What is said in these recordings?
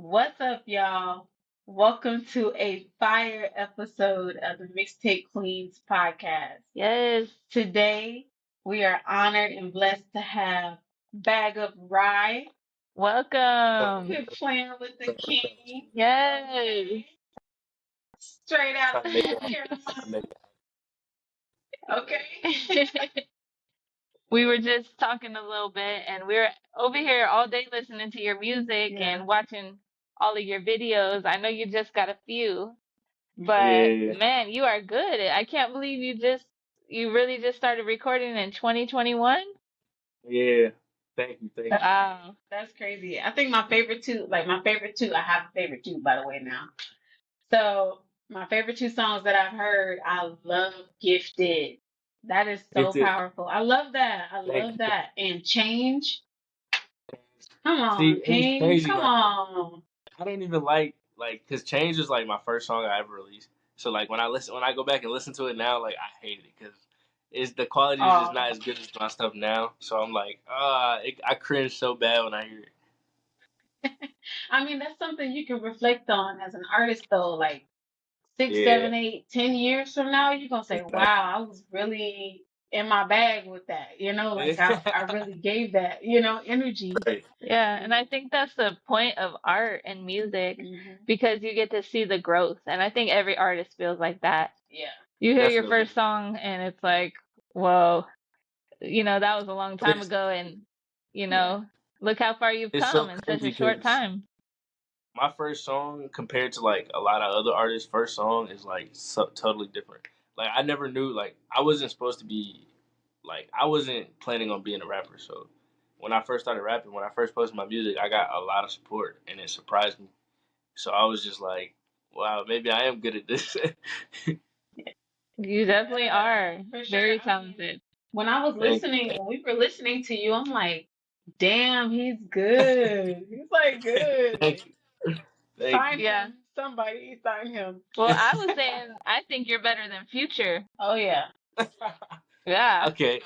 What's up, y'all? Welcome to a fire episode of the Mixtape Queens podcast. Yes. Today, we are honored and blessed to have BagUpRy. Welcome. We're playing with the king. Yes. Straight out Trying to make it happen. Carolina. Trying to make it Okay. We were just talking a little bit and we were over here all day listening to your music Yeah. and watching all of your videos. I know you just got a few, happen. but Yeah, man, you are good. I can't believe you really just started recording in 2021. yeah. Thank you, thank you. Wow. That's crazy. I think I have a favorite two, by the way, now. So my favorite two songs that I've heard, I love Gifted. That is so It's it. powerful. I love that. I Thank love you. that. And Change. Come on, See, and it's King. crazy. Come Like on. I don't even cause Change was like my first song I ever released. So like when I go back and listen to it now, like I hate it because it's the quality is just Oh. not as good as my stuff now. So I'm like, I cringe so bad when I hear it. I mean, that's something you can reflect on as an artist though, like six, Yeah, 7, 8, 10 years from now, you're gonna say, exactly. wow, I was really in my bag with that, like I Yeah. really gave that, energy. Right. Yeah, and I think that's the point of art and music Hmm. because you get to see the growth. And I think every artist feels like that. Yeah. You hear your Definitely. first song and it's like, whoa, that was a long time It's ago, and Yeah. look how far you've it's so come in such crazy a short because time. my first song compared to like a lot of other artists' first song is like totally different. Like I never knew like I wasn't supposed to be like I wasn't planning on being a rapper. So when I first started rapping, when I first posted my music, I got a lot of support and it surprised me. So I was just like, wow, maybe I am good at this. You definitely Yeah, are for sure. very I mean, talented. Thank you. when we were listening to you, I'm like, damn, he's good. He's like good. Thank Like, you. Thank sign you. Yeah. him. Somebody sign him. Well, I was saying I think you're better than Future. Oh yeah. Yeah. Okay.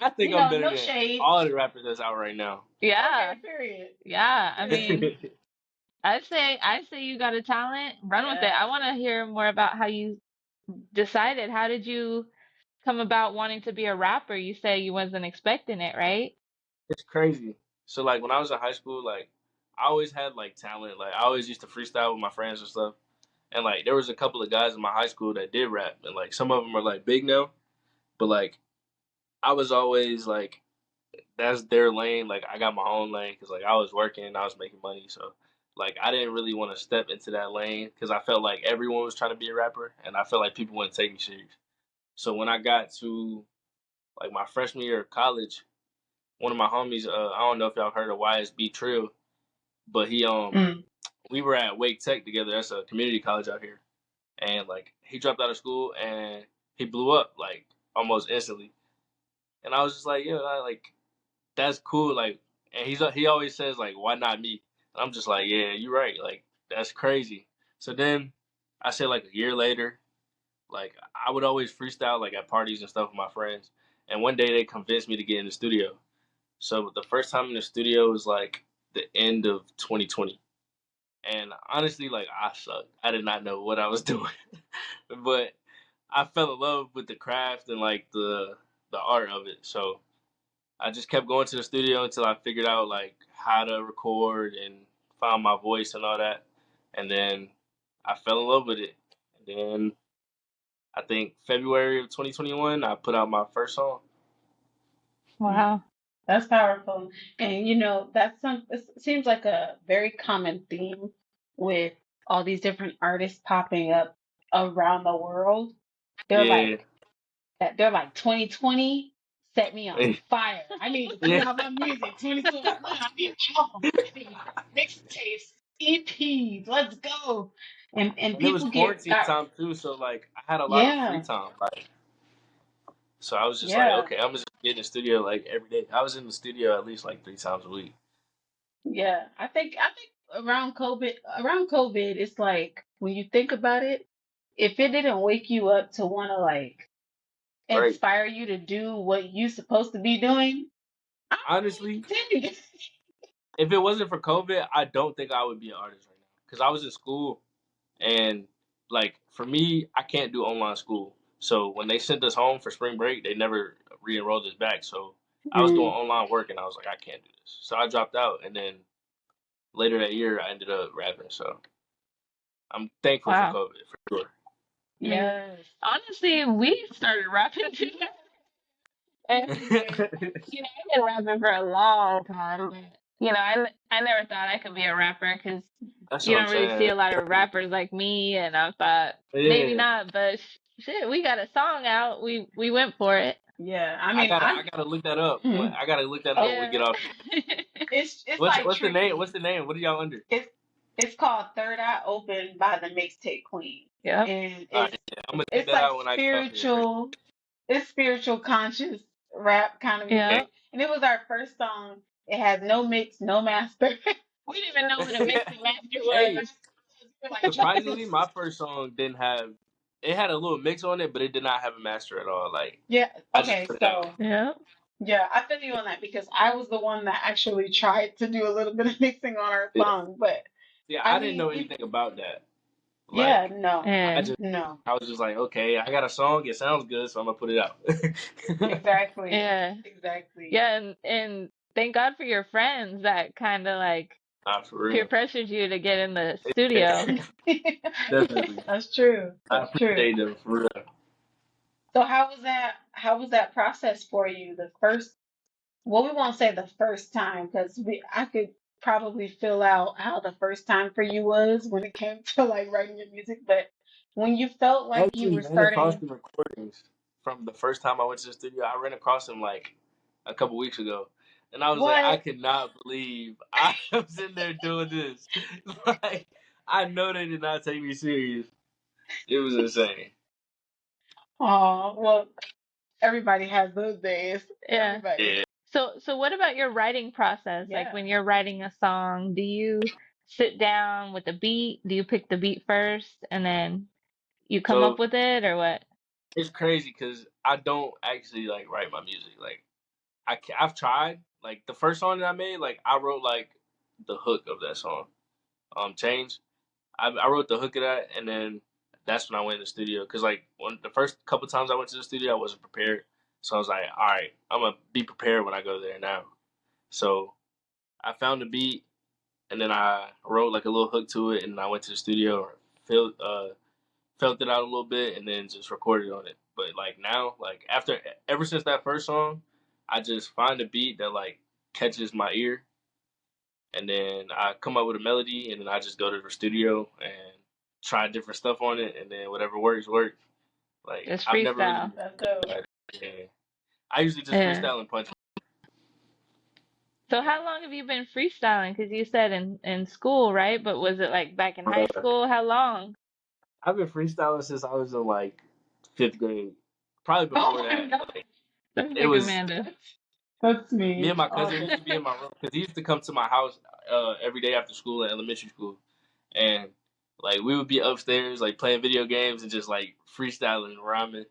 I think I'm better No than shade. all the rappers that's out right now. Yeah. Okay, period. Yeah. I mean, Period. I say you got a talent. Run with it. I Yeah. want to hear more about how you decided. How did you come about wanting to be a rapper? You say you wasn't expecting it, right? It's crazy. So like when I was in high school, like I always had like talent. Like I always used to freestyle with my friends and stuff. And like there was a couple of guys in my high school that did rap, and like some of them are like big now. But like I was always like that's their lane. Like I got my own lane because like I was working, I was making money. So like I didn't really want to step into that lane because I felt like everyone was trying to be a rapper, and I felt like people wouldn't take me serious. So when I got to like my freshman year of college, one of my homies, I don't know if y'all heard of YSB Trill, but Mm. we were at Wake Tech together. That's a community college out here, and like he dropped out of school and he blew up like almost instantly. And I was just like, yeah, like that's cool. Like, and he always says like, why not me? And I'm just like, yeah, you're right. Like that's crazy. So then I said like a year later, like I would always freestyle like at parties and stuff with my friends. And one day they convinced me to get in the studio. So the first time in the studio was like the end of 2020. And honestly, like I sucked. I did not know what I was doing, but I fell in love with the craft and like the art of it. So I just kept going to the studio until I figured out like how to record and found my voice and all that. And then I fell in love with it. And then I think February of 2021, I put out my first song. Wow. That's powerful. And it seems like a very common theme with all these different artists popping up around the world. They're Yeah. like they're like 2020 set me on fire. I need to put Yeah. out my music. 2021, I need an album. I need mixtapes, EPs. Let's go. And And it was people quarantine time too, so like I had a lot of free yeah, time. Like so I was just like, yeah. okay, I'm just get in the studio like every day. I was in the studio at least like 3 times a week. Yeah, I think around COVID, it's like when you think about it, if it didn't wake you up to want to like Right. inspire you to do what you supposed to be doing, I Honestly, don't know what to tell you. if it wasn't for COVID, I don't think I would be an artist right because I was in school, and like for me, I can't do online school. So when they sent us home for spring break, they never re-enrolled us back. So I was doing Mm. online work, and I was like, I can't do this. So I dropped out, and then later that year, I ended up rapping. So I'm thankful for Wow. COVID for sure. I mean, Yes. honestly, we started rapping together. And, I've been rapping for a long time. But, I never thought I could be a rapper because That's you what I'm don't really see saying. a lot of rappers like me. And I thought maybe Yeah, not, but shit, we got a song out. We went for it. Yeah. I I mean, gotta I. I gotta look that up. Hmm. I gotta look that up when Oh, we get Yeah. off. it's What's like what's the name? What's tricky. the name? What are y'all under? It's called Third Eye Open by the Mixtape Queen, Yep. and All right, yeah, I'm gonna check it's that like out when I get off here. spiritual. It's spiritual conscious rap kind of Okay. music, Yep. and it was our first song. It has no mix, no master. We didn't even know what a mix and master Hey, was. We're like, surprisingly, Jesus. my first song didn't have. It had a little mix on it, but it did not have a master at all. Like Yeah. I just Okay. put it out. So Yep. yeah, I feel you on that because I was the one that actually tried to do a little bit of mixing on our Yeah, song, but yeah. I I didn't mean, know anything about that. yeah, Like no, I And just, no, I was just like, okay, I got a song. It sounds good, so I'm gonna put it out. exactly, yeah. exactly. Yeah, and thank God for your friends that kind of like Nah, for peer real. pressured you to get in the studio. Definitely. That's true. I That's true. appreciate them for real. So how was that? How was that process for you? The first, well, we won't say the first time because I could probably fill out how the first time for you was when it came to like writing your music, but when you felt I like you actually were ran across starting, the recordings from the first time I went to the studio. I ran across them like a couple weeks ago, and I was like, I what? could not believe I was in there doing this. Like, I know they did not take me serious. It was insane. Oh, well, everybody has those days. Yeah. Everybody. Yeah. So what about your writing process? Like Yeah. when you're writing a song, do you sit down with a beat? Do you pick the beat first and then you come up So with it or what? it's crazy because I don't actually like write my music. Like I've tried. Like the first song that I made, like I wrote like the hook of that song. Change. I wrote the hook of that, and then that's when I went in the studio. Cause like when the first couple times I went to the studio, I wasn't prepared. So I was like, all right, I'm gonna be prepared when I go there now. So I found the beat, and then I wrote like a little hook to it, and I went to the studio, felt felt it out a little bit, and then just recorded on it. But like now, like after ever since that first song, I just find a beat that like catches my ear, and then I come up with a melody, and then I just go to the studio and try different stuff on it, and then whatever works works. Like Just I've never really freestyle. been That's a dope. copywriter. Yeah. I usually just Yeah. freestyle and punch. So how long have you been freestyling? Because you said in school, right? But was it like back in high school? How long? I've been freestyling since I was in like fifth grade. Probably Oh before my that. God. Like That's it like was Amanda. That's me and me. my Oh, cousin used to be in my room because he used to come to my house every day after school in elementary school, and like we would be upstairs like playing video games and just like freestyling, rhyming,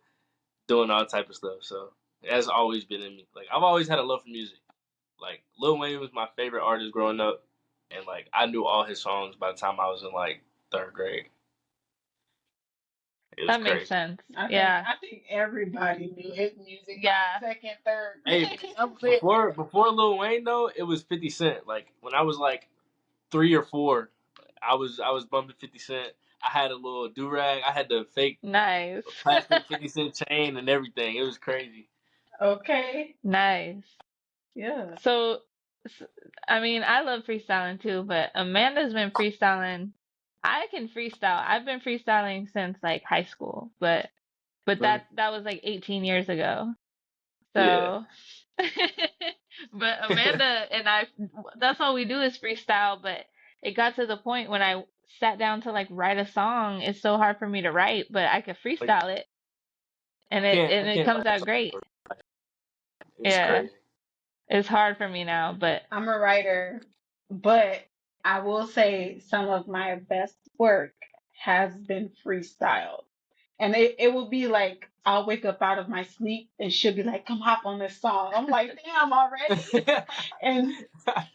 doing all type of stuff. So it has always been in me. Like I've always had a love for music. Like Lil Wayne was my favorite artist growing up, and like I knew all his songs by the time I was in like third grade. It was That makes crazy. sense. I think Yeah. I think everybody knew his music by Yeah. second, third Hey, grade. That was it. before Lil Wayne though, it was 50 Cent. Like when I was like 3 or 4, I was bumping 50 Cent. I had a little do rag. I had the fake Nice. plastic 50 Cent chain and everything. It was crazy. Okay. Nice. Yeah. So, s- I mean, I love freestyling too, but Amanda's been freestyling. I can freestyle. I've been freestyling since like high school, but Really? that was like 18 years ago. Yeah. So, but Amanda and I, that's all we do is freestyle. But it got to the point when I sat down to like write a song, it's so hard for me to write, but I could Like freestyle it and I it can't and I it can't comes write a out song. great. It's Yeah, crazy. it's hard for me now, but I'm a writer, but I will say some of my best work has been freestyled. And it will be like I'll wake up out of my sleep and she'll be like, "Come hop on this song." I'm like, "Damn, already?" And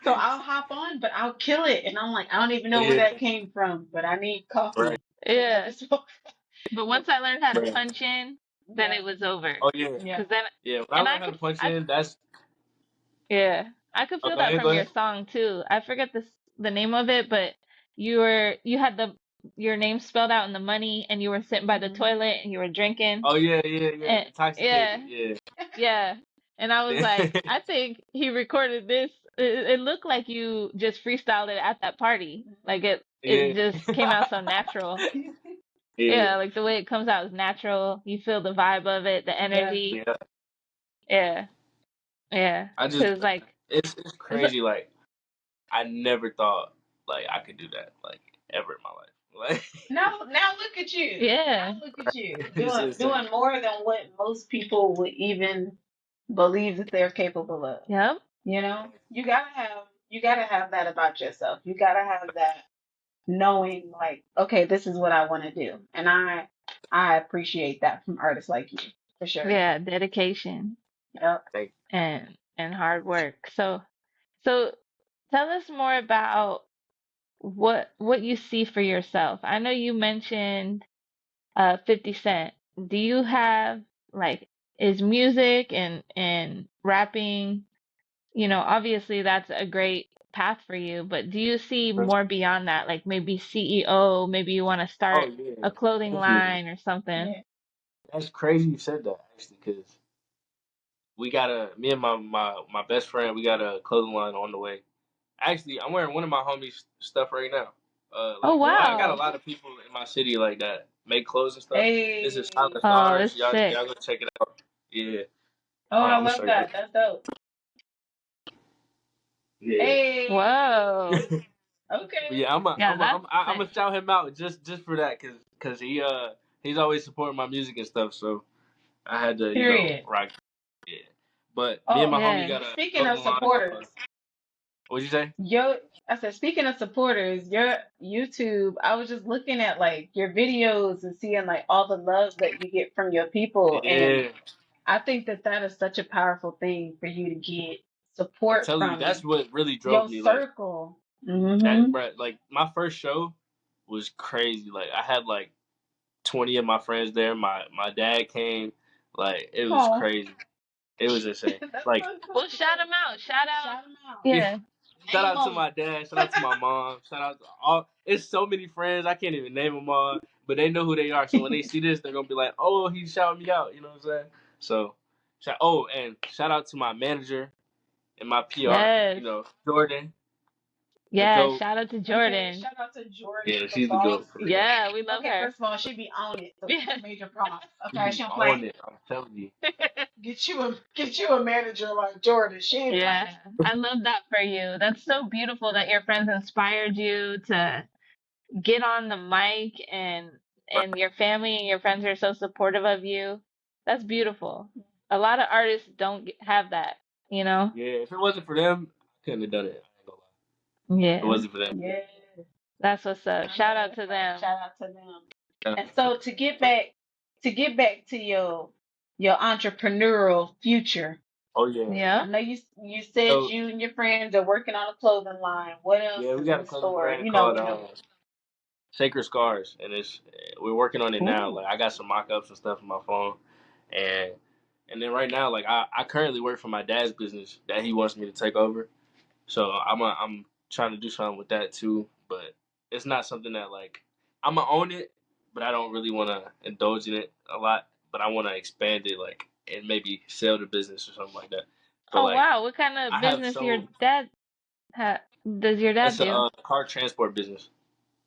so I'll hop on, but I'll kill it. And I'm like, I don't even know where Yeah, that came from, but I need coffee. right, Yeah. So, But once I learned how to right. punch in, then yeah, it was over. Oh yeah, yeah. Cause then, yeah. When I and learned how to punch in, that's yeah, I could feel that okay. Go from your ahead. song too. I forget the name of it, but you had your name spelled out in the money, and you were sitting by the Mhm. toilet, and you were drinking, Oh yeah, yeah, yeah. and Intoxicated. yeah, Yeah. yeah. And I was like, I think he recorded this. It looked like you just freestyled it at that party. Like it Yeah. just came out so natural. Yeah. Yeah, like the way it comes out is natural. You feel the vibe of it, the Yeah. energy. Yeah. Yeah, yeah. I just Cause like it's it's crazy. Like I never thought like I could do that like ever in my life. Like Now look at you. yeah, Now look at you it's insane. doing more than what most people would even believe that they're capable of. yep, You know, you gotta have that about yourself. You gotta have that knowing, like, okay, this is what I want to do, and I appreciate that from artists like you for sure. yeah. Dedication Yep. Thank and hard work. So tell us more about what you see for yourself. I know you mentioned 50 Cent. Do you have like is music and rapping, obviously that's a great path for you, but do you see you. more beyond that? Like maybe CEO, maybe you want to Oh start yeah, a clothing definitely. line or something. Yeah. That's crazy you said that actually, because we got me and my best friend, we got a clothing line on the way. Actually, I'm wearing one of my homies' stuff right now. Oh Like I got a wow. lot of people in my city like that make clothes and stuff. This is Hey. Silent Oh, Stars. that's sick. Y'all go check it out. Yeah, Oh, I I'm gonna love show you. that. That's dope. Yeah, Whoa. Hey. but Okay. yeah, Yeah, that's I'm sick. gonna shout him out just for that, cause he's always supporting my music and stuff. So I had to Period. rock. Yeah, but me and Oh, my homie Yeah. got a speaking of clothing line. supporters, What'd you say? your I said speaking of supporters, your YouTube, I was just looking at like your videos and seeing like all the love that you get from your people, and Yeah, I think that that is such a powerful thing for you to get I'm support telling you, that's from what really drove your me. Like circle. that, Mm-hmm. bro. Like my first show was crazy. Like I had like 20 of my friends there. My dad came. Like it was Oh, crazy. It was insane. that's Like so Well, cool. shout them out. Shout out. Shout them out. yeah. Yeah. Shout Name out to them. my dad. Shout out to my mom. Shout out to all. It's so many friends. I can't even name them all, but they know who they are. So when they see this, they're gonna be like, "Oh, he shouted me out." You know what I'm saying? So, and shout out to my manager and my PR. Yes. Jordan, the Yeah. goat. Shout out to Okay, Jordan. shout out to Jordan, Yeah, the she's the boss. goat for real. Yeah, we love Okay, her. first of all, she be on it, so Yeah. major props. She Okay, be she don't on play. it. I'm telling you. Get you a manager like Jordan. She ain't Yeah. playing. I love that for you. That's so beautiful that your friends inspired you to get on the mic and your family and your friends are so supportive of you. That's beautiful. A lot of artists don't have that, you know? Yeah, if it wasn't for them, I couldn't have done it. I ain't gonna lie. If it Yeah. wasn't for them. Yeah, That's what's up. I Shout know out that's to right. them. Shout out to them. Yeah. And so to get back to your entrepreneurial future. Oh yeah. I Yeah. know you said So you and your friends are working on a clothing line. What else yeah, we is got a in clothing store? brand You know, called Sacred Scars, and it's we're working on it now. ooh, Like I got some mock-ups and stuff on my phone, and then right now, like I currently work for my dad's business that he wants me to take over. So I'm trying to do something with that too, but it's not something that like I'm gonna own it, but I don't really want to indulge in it a lot. But I want to expand it, like, and maybe sell the business or something like that. But Oh like wow, what kind of I have business your so dad does your dad it's a do? car transport business.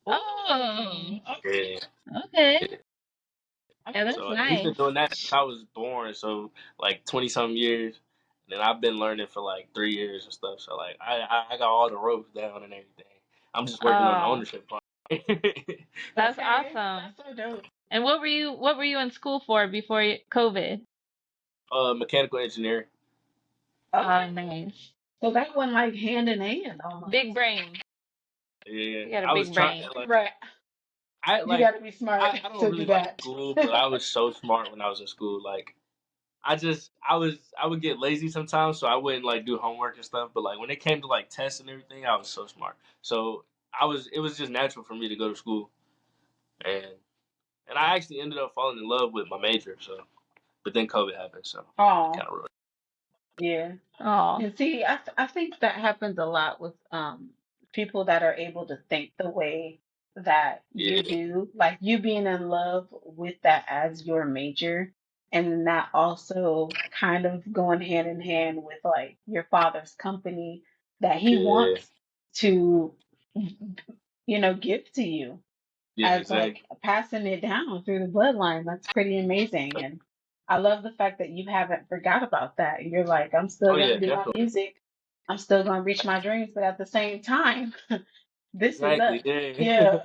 Oh, Yeah. okay. Yeah. Yeah, that's So he's been nice. doing that since I was born, so like 20 something years. And then I've been learning for like 3 years and stuff. So like I got all the ropes down and everything. I'm just working on the Oh, ownership part. that's okay, awesome. that's so dope. And what were you in school for before COVID? Mechanical engineering. Okay, Oh, nice. so that went like hand in hand Big almost. brain. Yeah, You got a I was big trying brain. like Right. I You like got to be smart I don't to do really like that. school, but I was so smart when I was in school. Like I would get lazy sometimes, so I wouldn't like do homework and stuff. But like when it came to like tests and everything, I was so smart. So it was just natural for me to go to school, and I actually ended up falling in love with my major. So, but then COVID happened, so it Oh, kind of ruined. yeah. Oh, And see, I think that happens a lot with people that are able to think the way that you Yeah, do, like you being in love with that as your major, and then that also kind of going hand in hand with like your father's company that he yeah, wants to, give to you yeah, as like exactly. passing it down through the bloodline. That's pretty amazing. And I love the fact that you haven't forgot about that. You're like, I'm still Oh gonna yeah, do my definitely. music. I'm still gonna reach my dreams, but at the same time, this is us. Exactly. Yeah. Yeah.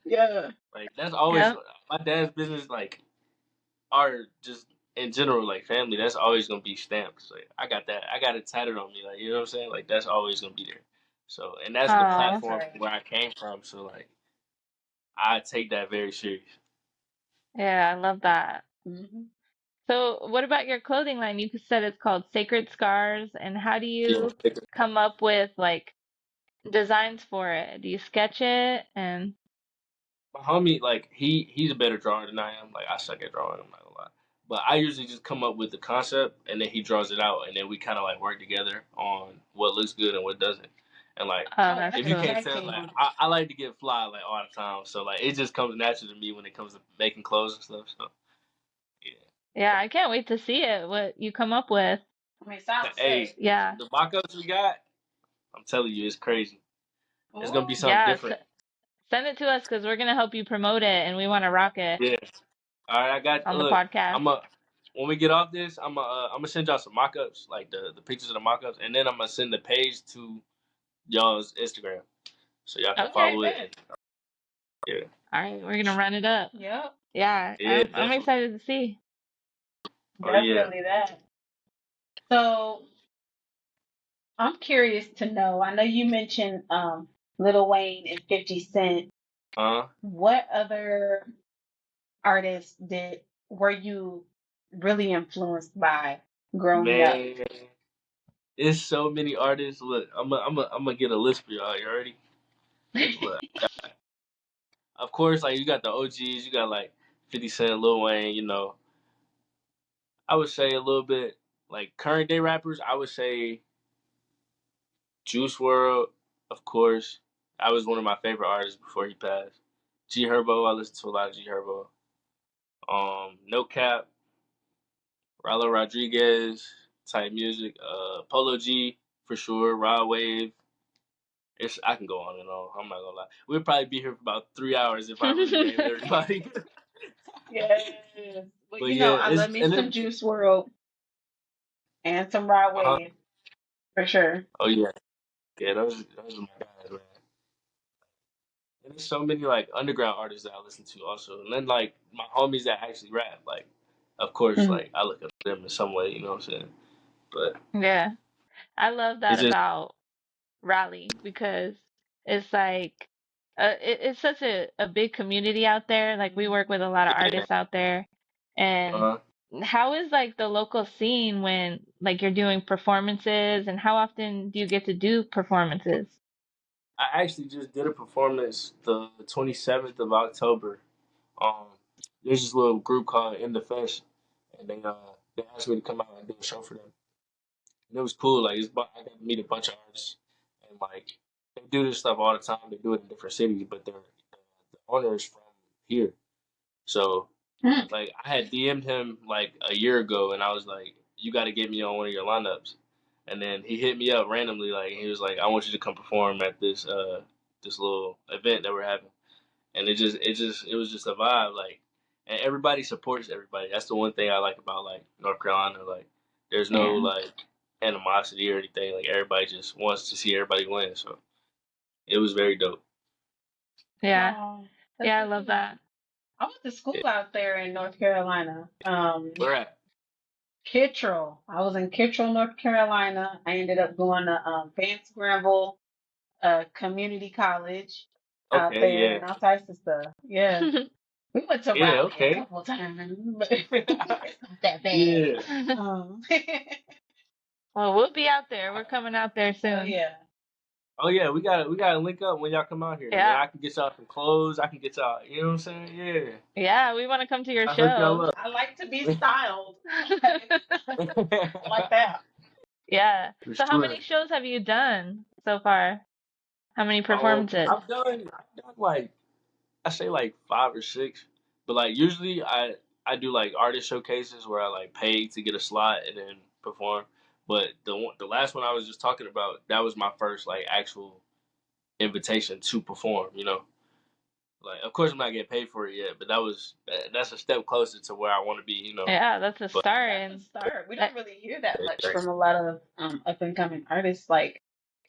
Yeah. Like that's always yep. my dad's business. Like are just in general, like family, that's always gonna be stamped. So I got that. I got it tatted on me. Like you know what I'm saying? Like that's always gonna be there. So and that's the Oh, That's platform right. where I came from. So like I take that very serious. yeah, I love that. Hmm. So, what about your clothing line? You said it's called Sacred Scars, and how do Yeah. you come up with like designs for it? Do you sketch it? And My homie, like he's a better drawer than I am. Like I suck at drawing. I'm not gonna lie. But I usually just come up with the concept and then he draws it out and then we kind of like work together on what looks good and what doesn't. And like oh, Oh, that's if that's you a cool. can't tag tell, team like on it. I like to get fly like all the time. So like it just comes natural to me when it comes to making clothes and stuff. So yeah. Yeah, I can't wait to see it. What you come up with? I mean, sounds Hey, sick. Yeah, the mock-ups we got, I'm telling you, it's crazy. It's gonna be Oh, something yeah. different. Send it to us because we're gonna help you promote it, and we want to rock it Yeah. All right, I got. on the Look, podcast. I'm a. When we get off this, I'm gonna send y'all some mock-ups, like the pictures of the mock-ups, and then I'm gonna send the page to y'all's Instagram so y'all can okay, follow it. bet. And, yeah, All right, we're gonna run it up. Yep, Yeah, yeah, I'm definitely. excited to see. Oh yeah, definitely that. So I'm curious to know. I know you mentioned Lil Wayne and 50 Cent. huh? What other artists did were you really influenced by growing up? Man, it's so many artists. Look, I'm gonna get a list for y'all. You ready? Look, of course, like you got the OGs. You got like 50 Cent, Lil Wayne. You know, I would say a little bit like current day rappers. I would say Juice World, of course. I was one of my favorite artists before he passed. G Herbo, I listened to a lot of G Herbo. No Cap, Rallo Rodriguez type music. Polo G for sure. Rod Wave. I can go on and on. I'm not gonna lie. We'd probably be here for about 3 hours if I really named everybody. Yes. Well, But yeah, I love it's me and some then Juice World and some Rod uh huh. Wave for sure. Oh yeah, yeah. Those are my guys, man. And there's so many like underground artists that I listen to also, and then like my homies that actually rap. Like, of course, Mhm. like I look up to them in some way. You know what I'm saying? But Yeah, I love that it's just about Raleigh because it's like it's such a big community out there. Like we work with a lot of yeah. artists out there. And Uh, how is like the local scene when like you're doing performances and how often do you get to do performances? I actually just did a performance the 27th of October. Um, there's this little group called In the Fest, and they asked me to come out and do a show for them. And it was cool. Like I got to meet a bunch of artists, and like they do this stuff all the time. They do it in different cities, but the owner is from here. So Mm. like I had DM'd him like a year ago, and I was like, "You got to get me on one of your lineups." And then he hit me up randomly, like he was like, "I want you to come perform at this little event that we're having." And it was just a vibe, like, and everybody supports everybody. That's the one thing I like about like North Carolina. Like, there's no Yeah. like animosity or anything. Like everybody just wants to see everybody win. So it was very dope. Yeah. Oh, that's Yeah, I so love cool. that. I went to Yeah. school out there in North Carolina. Where at? Kittrell. I was in Kittrell, North Carolina. I ended up going to Vance Granville Community College. out Okay, there yeah. and all types of stuff. Yeah. We went to Yeah, Raleigh a okay. couple times, but it's not that bad. Yeah. Um, Well, we'll be out there. We're coming out there oh soon. yeah. Oh yeah, we gotta link up when y'all come out here. And then Yeah. I can get y'all some clothes. I can get y'all, you know what I'm saying? Yeah. Yeah, we want to come to your I hook y'all show. up. I like to be styled. I like that. Yeah. For So how sure. many shows have you done so far? How many performances? I've done like I say like 5 or 6, but like usually I do like artist showcases where I like pay to get a slot and then perform. But the last one I was just talking about, that was my first like actual invitation to perform. Like of course I'm not getting paid for it yet, but that's a step closer to where I want to be. Yeah, that's a But start. That's a And start. We that, don't really hear that much exactly, from a lot of up and coming artists. Like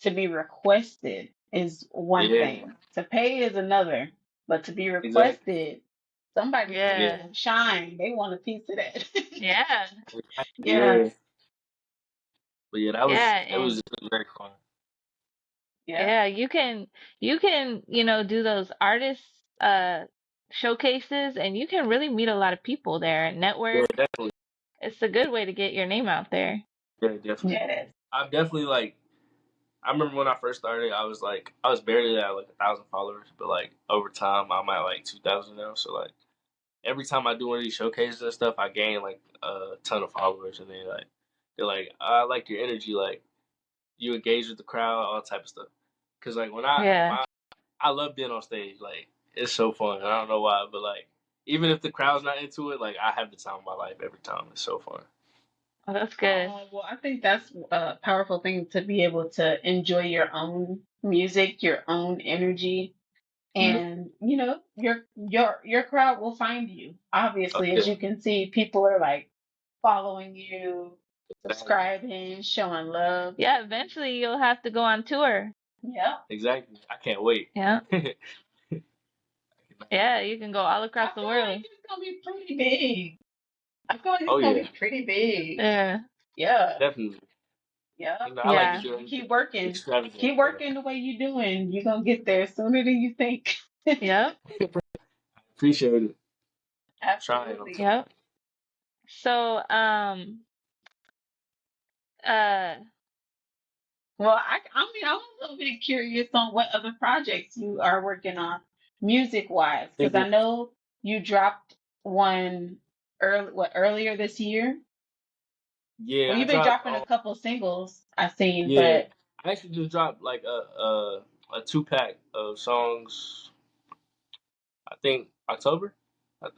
to be requested is one yeah, thing. To pay is another. But to be exactly, requested, somebody yeah, seeing yeah. you shine, they want a piece of that. Yeah. Yeah. yeah. But yeah, that was Yeah, it was and very fun. Yeah. yeah, you can do those artist uh showcases and you can really meet a lot of people there and Yeah, network. definitely. It's a good way to get your name out there. Yeah, definitely. Yeah, it is. I've definitely like I remember when I first started, I was barely at like 1,000 followers, but like over time, I'm at like 2,000 now. So like every time I do one of these showcases and stuff, I gain like a ton of followers, and then like they're like, I like your energy, like you engage with the crowd, all type of stuff. Cause like Yeah. I love being on stage, like it's so fun. I don't know why, but like even if the crowd's not into it, like I have the time of my life every time. It's so fun. Well, that's good. Oh, well, I think that's a powerful thing to be able to enjoy your own music, your own energy, Mhm. and your crowd will find you. Oh Obviously, yeah, as you can see, people are like following you, exactly, subscribing, showing love. Yeah, eventually you'll have to go on tour. Yeah. exactly. I can't wait. Yeah. I Yeah, you can go all I across the feel like world. it's gonna be pretty big. I feel like Oh it's gonna yeah, be pretty big. Yeah. Yeah. definitely. Yeah. I like to Yeah. do Keep anything working. extravagant. Keep working the way you're doing. You're gonna get there sooner than you think. Yep. Appreciate it. Trying. I'm Absolutely. Yep. So, uh, Well, I mean, I'm a little bit curious on what other projects you are working on, music wise, because I trying. know you dropped one earlier this year. Well, Yeah, I you've been dropped. dropping a couple singles I've seen, Yeah, but I actually just dropped like a 2 pack of songs. I think October.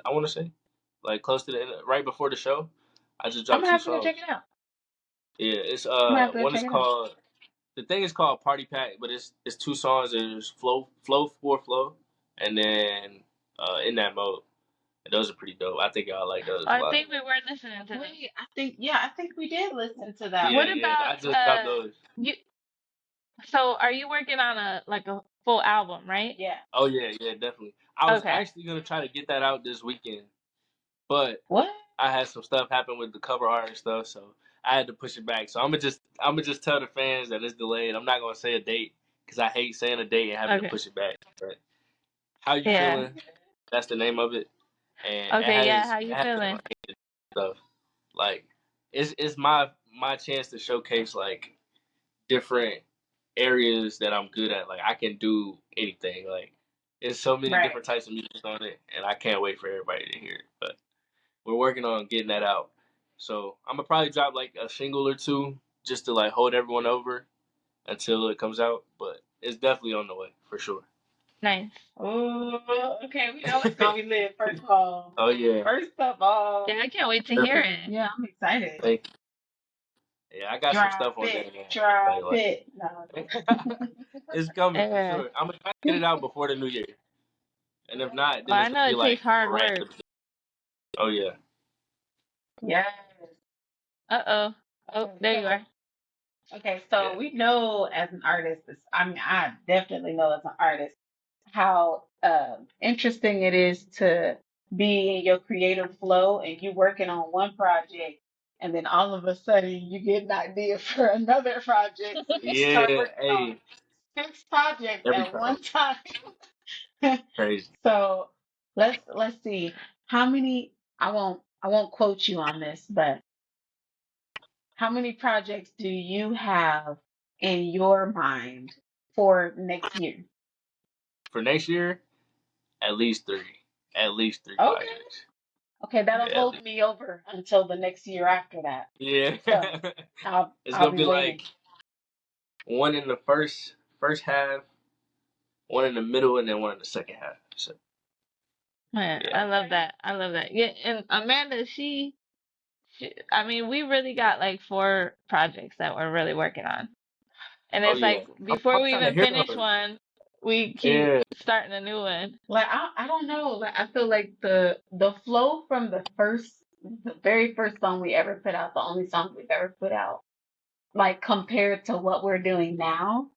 I want to say like close to the end, right before the show. I just I'm dropped gonna two have to go check songs. it out. Yeah, it's I'm gonna have to go one is check it out. called the thing is called Party Pack, but it's two songs. There's flow, and then in that mode. And those are pretty dope. I think y'all like those a I lot. think we were listening to this. Wait, I think we did listen to that Yeah, What one. yeah. about I just dropped those. you? So, are you working on a full album, right? Yeah. Oh yeah, yeah, definitely. I was Okay. actually gonna try to get that out this weekend, but What? I had some stuff happen with the cover art and stuff, so I had to push it back. So I'm gonna just tell the fans that it's delayed. I'm not gonna say a date because I hate saying a date and having to Okay. push it back. But how you Yeah. feeling? That's the name of it, and it Okay. Yeah. has How it you has feeling? stuff like it's my chance to showcase like different areas that I'm good at. Like I can do anything. Like there's so many Right. different types of music on it, and I can't wait for everybody to hear it. But we're working on getting that out. So I'm gonna probably drop like a single or two just to like hold everyone over until it comes out. But it's definitely on the way for sure. Nice. Oh, okay. We know it's gonna be lit. First of all, Oh yeah, first of all, Yeah, I can't wait to hear it. yeah, I'm excited. thank you. Yeah, I got some Drop stuff on there, it, man. drop Like, it. No, it's coming for Yeah. sure. I'm gonna try to get it out before the new year, and if not, Well, then I it's gonna know be it like takes hard around. work. Oh yeah, yes. Uh-oh. Oh, Okay, there you so are. okay, so yeah, we know as an artist, I mean, I definitely know as an artist how interesting it is to be in your creative flow and you working on one project, and then all of a sudden you get an idea for another project, so you start yeah. working on Hey, 6 projects every at time. one time. Crazy. So let's see. How many I won't quote you on this, but how many projects do you have in your mind for next year? For next year, at least three. At least three Okay. projects. Okay, that'll Yeah, at hold least. me over until the next year after that. Yeah. So I'll It's I'll gonna be be like waiting. one in the first half, one in the middle, and then one in the second half. So Man, I yeah. love Okay. that. I love that. Yeah, and Amanda, I mean, we really got like 4 projects that we're really working on. And Oh it's yeah. like I'm before we trying to even hear finish those. one, we keep Yeah. starting a new one. Like I don't know. Like I feel like the flow from the very first song we ever put out, the only song we've ever put out, like compared to what we're doing now,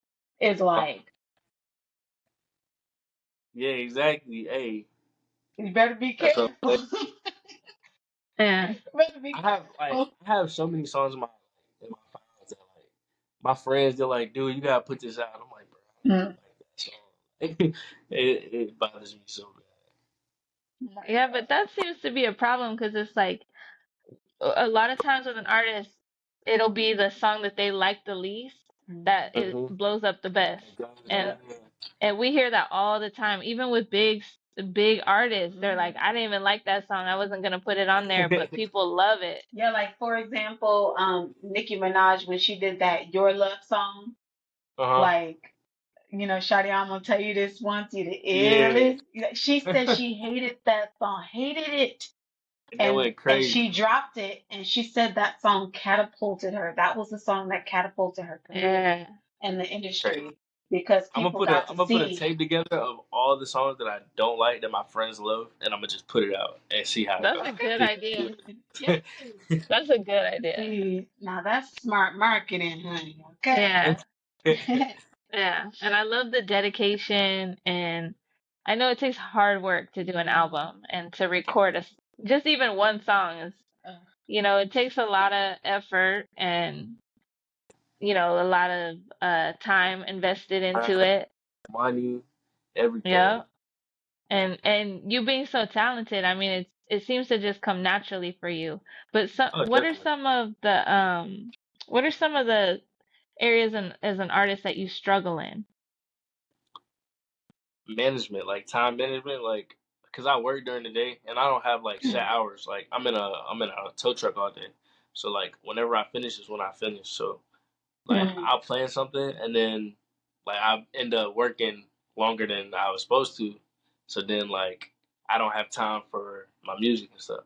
is like Yeah, exactly. Hey, you better be that's what I'm careful. saying. Yeah. You better be careful. I have so many songs in my files that like my friends they're like, dude, you gotta put this out. I'm like, bro, I don't Mm. even like that song. It bothers me so Oh my Yeah, but God. that seems to be a problem because it's like a lot of times with an artist, it'll be the song that they like the least that bad. it blows up the best. And Yep. and we hear that all the time, even with big artists. They're like, Mhm. I didn't even like that song. I wasn't gonna put it on there, but people love it. Yeah, like for example, Nicki Minaj when she did that Your Love song, Uh huh. like, Shawty, I'm gonna tell you this once, you the Yeah. illest. She said she hated that song, hated it. And that And went and crazy. she dropped it and she said that song catapulted her. That was the song that catapulted her career Yeah, in the Crazy. industry because people got I'm to gonna put a see. tape together of all the songs that I don't like that my friends love, and I'm gonna just put it out and see how it that's goes. a Okay. good idea. Yes. That's a good idea. See, now that's smart marketing, honey. Okay. Yeah. Yeah, and I love the dedication, and I know it takes hard work to do an album and to record just even one song is, Uh, it takes a lot of effort and, a lot of time invested into it. Money, everything. Yeah. And you being so talented, I mean, it seems to just come naturally for you. But Oh, definitely. what are some of the areas as an artist that you struggle in? Management, like time management, like because I work during the day and I don't have like set hours. Like I'm in a tow truck all day, so like whenever I finish is when I finish. So like mm, I'll plan something and then like I end up working longer than I was supposed to. So then like I don't have time for my music and stuff,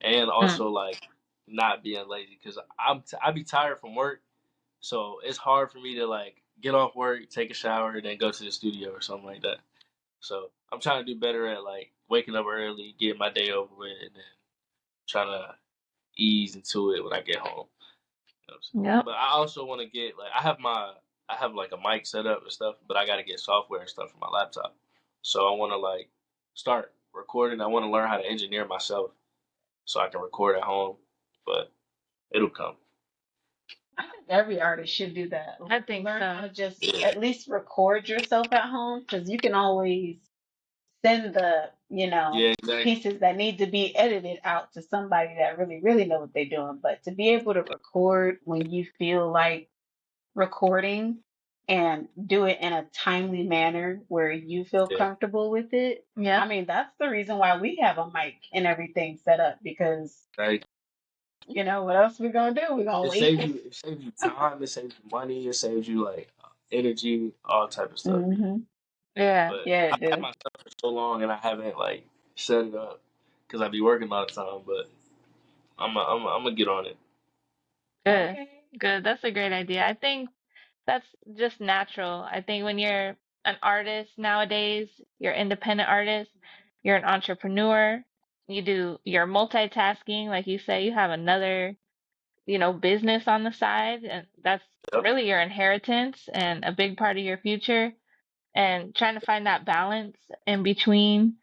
and Mm, also like not being lazy because I be tired from work. So it's hard for me to like get off work, take a shower, and then go to the studio or something like that. So I'm trying to do better at like waking up early, get my day over with, and then trying to ease into it when I get home. You know what I'm saying? yep. But I also want to get like I have like a mic set up and stuff, but I got to get software and stuff for my laptop. So I want to like start recording. I want to learn how to engineer myself so I can record at home, but it'll come. I think every artist should do that. I think Learn how so. to just Yeah, at least record yourself at home because you can always send the, yeah, exactly. pieces that need to be edited out to somebody that really, really know what they're doing. But to be able to record when you feel like recording and do it in a timely manner where you feel Yeah, comfortable with it. I Yep. mean, that's the reason why we have a mic and everything set up because, right. what else we gonna do? We're gonna wait. It saves you time, it saves you money, it saves you like energy, all type of stuff. Hmm. Yeah. But Yeah, I've it had do. my stuff for so long and I haven't like set it up because I be working all the time. But I'm gonna get on it. Good. Okay. Good. That's a great idea. I think that's just natural. I think when you're an artist nowadays, you're independent artist, you're an entrepreneur, you're multitasking, like you say, you have another, business on the side, and that's Yep. really your inheritance and a big part of your future. And trying to find that balance in between,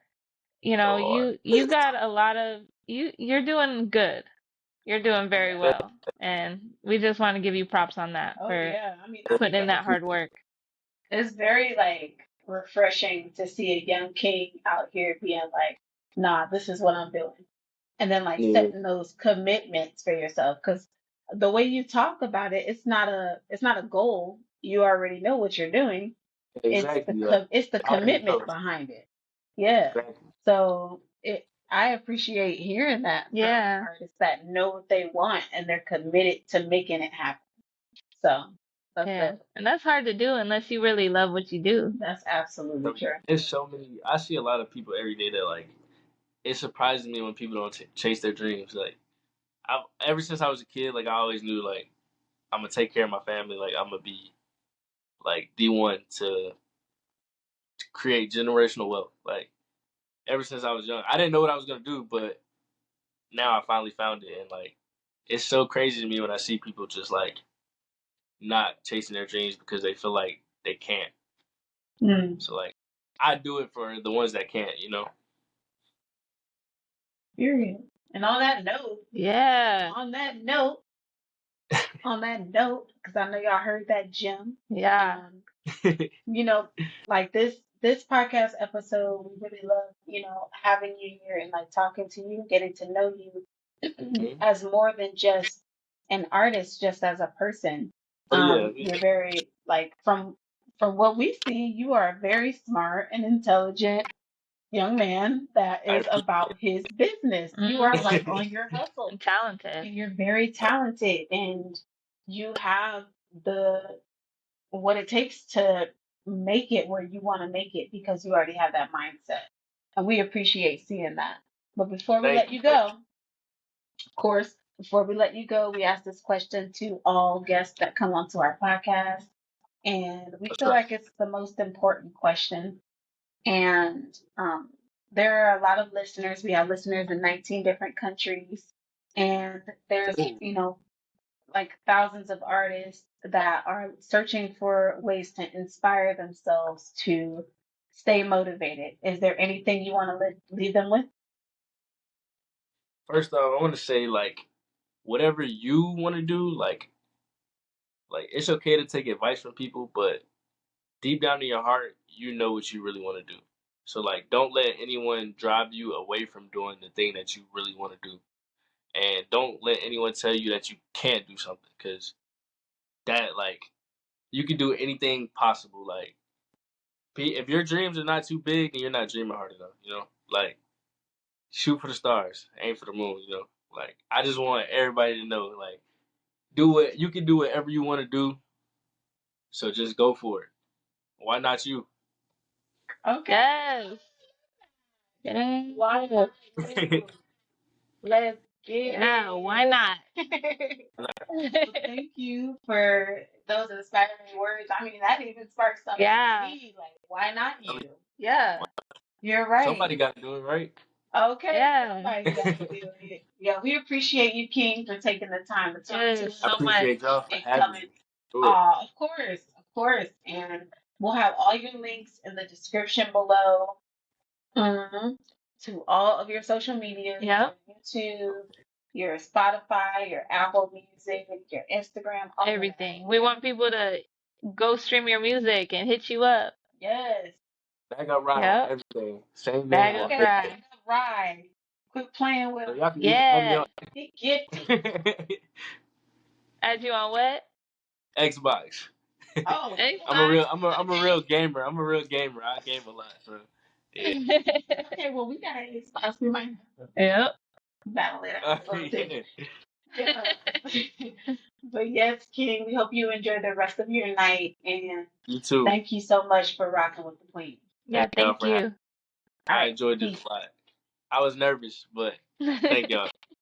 So hard. you got a lot of you're doing good. You're doing very Yeah. well. And we just want to give you props on that Oh for yeah. I mean, putting in Thank that you. hard work. it's very like refreshing to see a young king out here being like, nah, this is what I'm doing. And then like Yeah, setting those commitments for yourself. Because the way you talk about it, it's not a goal. You already know what you're doing. exactly. Like It's the I already know. commitment behind it. Yeah. Exactly. So I appreciate hearing that from Yeah. artists that know what they want and they're committed to making it happen. So that's Yeah. dope. And that's hard to do unless you really love what you do. That's absolutely So true. there's so many. I see a lot of people every day that like it surprises me when people don't chase their dreams. Like ever since I was a kid, like I always knew like I'm gonna take care of my family. Like I'm gonna be like the one to create generational wealth. Like ever since I was young, I didn't know what I was gonna do, but now I finally found it, and like it's so crazy to me when I see people just like not chasing their dreams because they feel like they can't. Mm, So like I do it for the ones that can't, you know. period. And Yeah. on that note, because I know y'all heard that gem. Yeah. You know, like this podcast episode, we really love, having you here and like talking to you, getting to know you Mhm. as more than just an artist, just as a person. Oh yeah, You're very like from what we see, you are a very smart and intelligent young man that I is about his business. You are like Mm. appreciate. on your hustle And talented. and you're very talented and you have the what it takes to make it where you want to make it because you already have that mindset. And we appreciate seeing that. But before we let Thank you, you thank go, of course, before we let you go, we ask this question to all guests that come onto our podcast. And we you. feel Sure. like it's the most important question. And there are a lot of listeners. We have listeners in 19 different countries. And there's, Ooh. like thousands of artists that are searching for ways to inspire themselves to stay motivated. Is there anything you want to leave them with? First off, I want to say like whatever you want to do, like it's okay to take advice from people, but deep down in your heart, you know what you really want to do. So like, don't let anyone drive you away from doing the thing that you really want to do, and don't let anyone tell you that you can't do something because that like you can do anything possible. Like if your dreams are not too big, then you're not dreaming hard enough. You know, like shoot for the stars, aim for the moon. You know, like I just want everybody to know, like do it. You can do whatever you want to do. So just go for it. Why not you? Okay. Yes. Yeah. Why not you? Let's get Yeah. Why it. not? Well, thank you for those inspiring words. I mean, that even sparked something in Yeah. me. Like, why not I mean, you? Yeah, you're right. somebody got to do it, right? Okay, Yeah. somebody's got to do it. Yeah, we appreciate you, King, for taking the time to talk to Yes. I us So much. appreciate y'all for and having coming. me. Do it. Of course. And we'll have all your links in the description below. hmm To all of your social media, Yep. your YouTube, your Spotify, your Apple Music, your Instagram, all of that. Everything. We want people to go stream your music and hit you up. Yes. BagUpRy on Yep. everything. Same name Bag on of Okay, everything. fry. right. Quit playing with So them. y'all can even add me Yeah. on Get gifted. Add you on what? Xbox. Oh, Xbox? I'm a real gamer. I'm a real gamer. I game a lot. So yeah. okay. Well, we got an Xbox. We might Yep. battle it out a little bit. Yeah. Yeah. But yes, King, we hope you enjoy the rest of your night. And You too. thank you so much for rocking with the Queen. Yeah, Thank y'all thank for having you. me. All I right. enjoyed this Peace. a lot. I was nervous, but thank y'all.